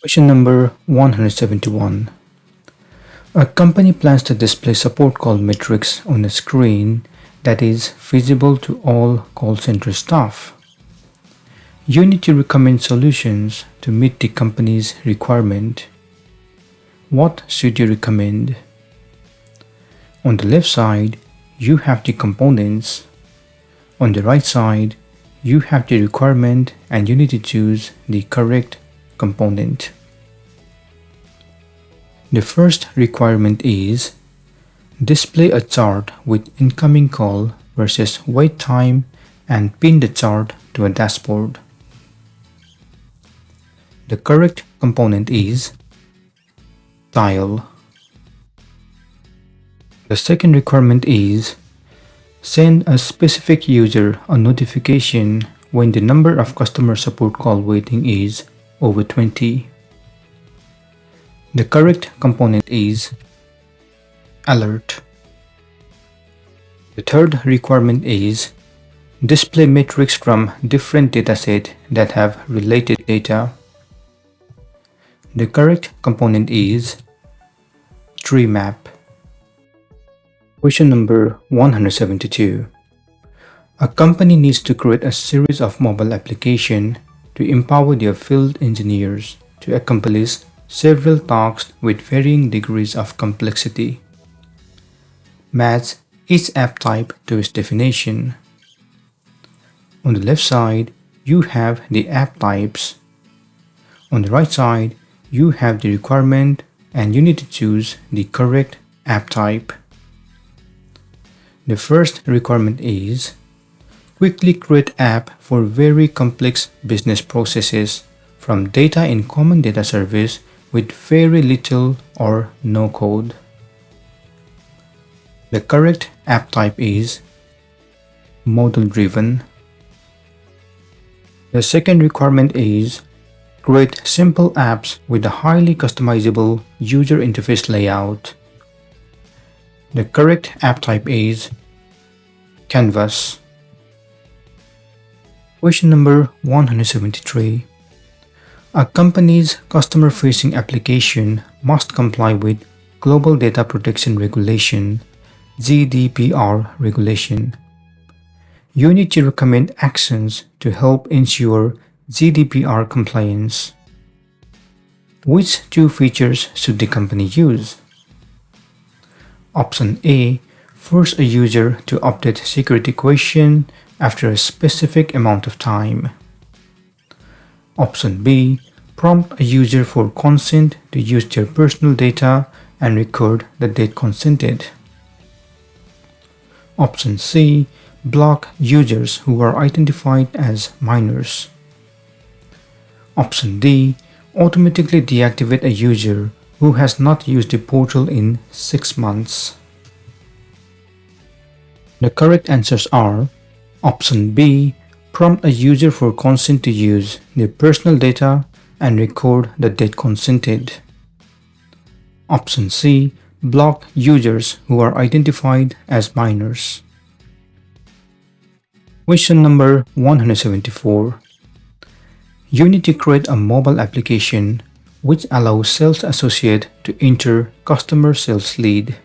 Question number 171. A company plans to display support call metrics on a screen that is visible to all call center staff. You need to recommend solutions to meet the company's requirement. What should you recommend? On the left side, you have the components. On the right side, you have the requirement and you need to choose the correct component. The first requirement is display a chart with incoming call versus wait time and pin the chart to a dashboard. The correct component is tile. The second requirement is send a specific user a notification when the number of customer support call waiting is over 20. The correct component is alert. The third requirement is display metrics from different datasets that have related data. The correct component is tree map. Question number 172. A company needs to create a series of mobile applications to empower their field engineers to accomplish several tasks with varying degrees of complexity. Match each app type to its definition. On the left side, you have the app types. On the right side, you have the requirement and you need to choose the correct app type. The first requirement is quickly create app for very complex business processes from data in common data service with very little or no code. The correct app type is model-driven. The second requirement is create simple apps with a highly customizable user interface layout. The correct app type is Canvas. Question number 173. A company's customer-facing application must comply with Global Data Protection Regulation (GDPR) regulation. You need to recommend actions to help ensure GDPR compliance. Which two features should the company use? Option A. Force a user to update security question after a specific amount of time. Option B. Prompt a user for consent to use their personal data and record the date consented. Option C. Block users who are identified as minors. Option D. Automatically deactivate a user who has not used the portal in 6 months. The correct answers are Option B. Prompt a user for consent to use their personal data and record the date consented. Option C. Block users who are identified as minors. Question number 174. You need to create a mobile application which allows sales associate to enter customer sales lead.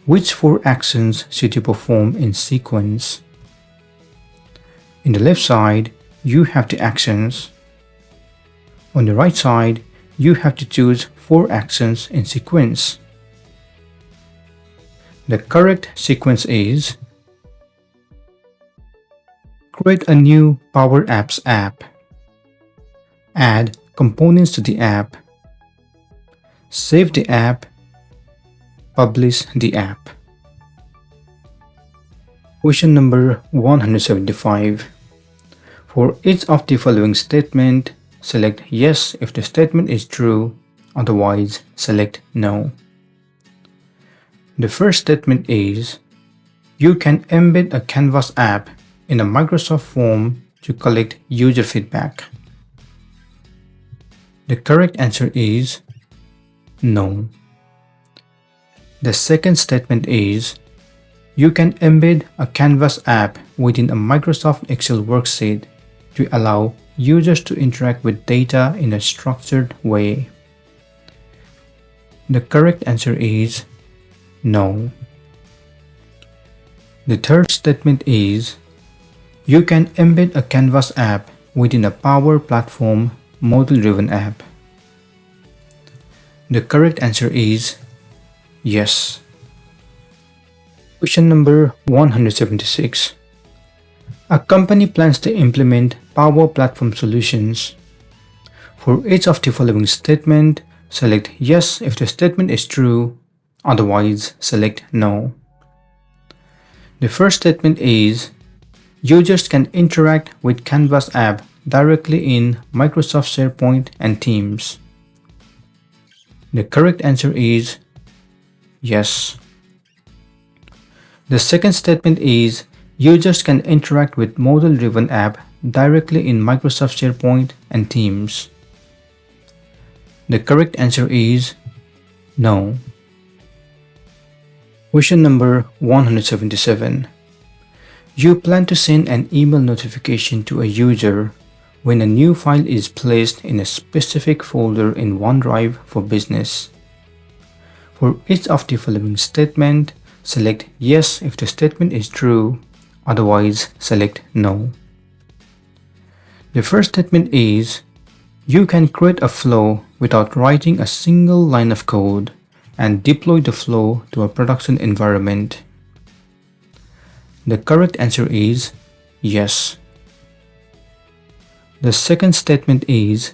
Which 4 actions should you perform in sequence? In the left side, you have the actions. On the right side, you have to choose 4 actions in sequence. The correct sequence is create a new Power Apps app. Add components to the app. Save the app. Publish the app. Question number 175. For each of the following statement, select yes if the statement is true, otherwise select no. The first statement is, you can embed a Canvas app in a Microsoft form to collect user feedback. The correct answer is no. The second statement is, you can embed a Canvas app within a Microsoft Excel worksheet to allow users to interact with data in a structured way. The correct answer is no. The third statement is, you can embed a Canvas app within a Power Platform model-driven app. The correct answer is yes. Question number 176. A company plans to implement Power Platform solutions. For each of the following statement, select yes if the statement is true, otherwise select no. The first statement is, users can interact with Canvas app directly in Microsoft SharePoint and Teams. The correct answer is yes. The second statement is, users can interact with model-driven app directly in Microsoft SharePoint and Teams. The correct answer is no. Question number 177. You plan to send an email notification to a user when a new file is placed in a specific folder in OneDrive for Business. For each of the following statement, select yes if the statement is true, otherwise select no. The first statement is, you can create a flow without writing a single line of code and deploy the flow to a production environment. The correct answer is yes. The second statement is,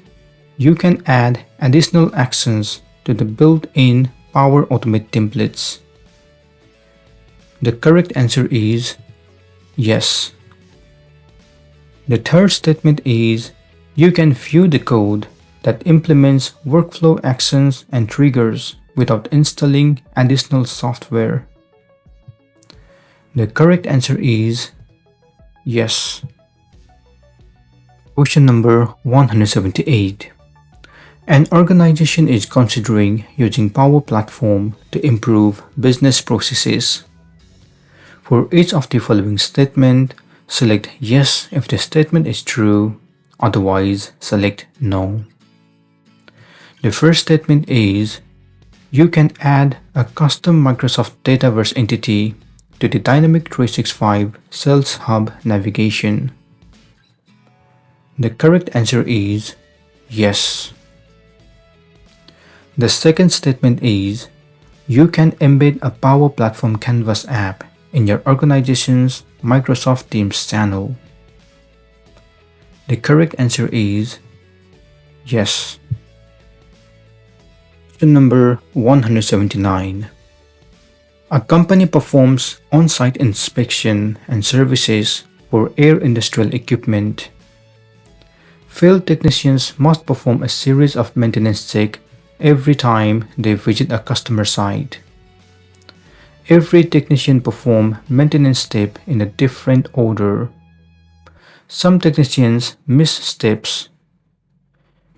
you can add additional actions to the built-in Power Automate templates. The correct answer is yes. The third statement is, you can view the code that implements workflow actions and triggers without installing additional software. The correct answer is yes. Question number 178. An organization is considering using Power Platform to improve business processes. For each of the following statement, select yes if the statement is true, otherwise select no. The first statement is, you can add a custom Microsoft Dataverse entity to the Dynamic 365 Sales Hub navigation. The correct answer is yes. The second statement is, you can embed a Power Platform Canvas app in your organization's Microsoft Teams channel. The correct answer is yes. Question number 179. A company performs on-site inspection and services for air industrial equipment. Field technicians must perform a series of maintenance checks every time they visit a customer site. Every technician performs maintenance steps in a different order. Some technicians miss steps.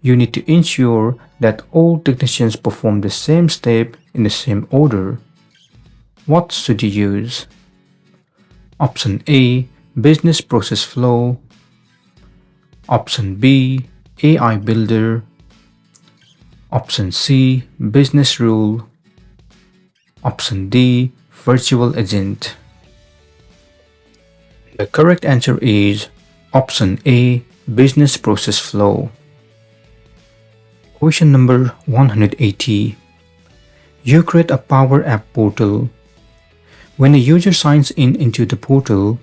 You need to ensure that all technicians perform the same step in the same order. What should you use? Option A, Business Process Flow. Option B, AI Builder. Option C, Business Rule. Option D, Virtual Agent. The correct answer is option A, Business Process Flow. Question number 180. You create a Power App portal. When a user signs in into the portal,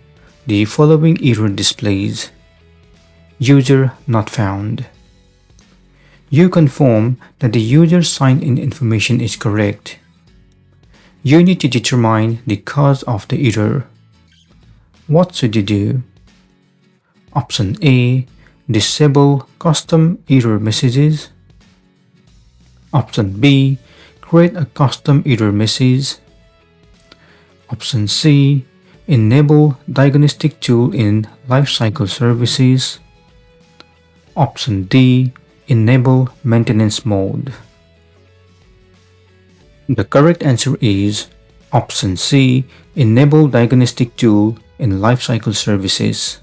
the following error displays: User not found. You confirm that the user's sign-in information is correct. You need to determine the cause of the error. What should you do? Option A, disable custom error messages. Option B, create a custom error message. Option C, enable diagnostic tool in lifecycle services. Option D, enable maintenance mode. The correct answer is option C, enable diagnostic tool in lifecycle services.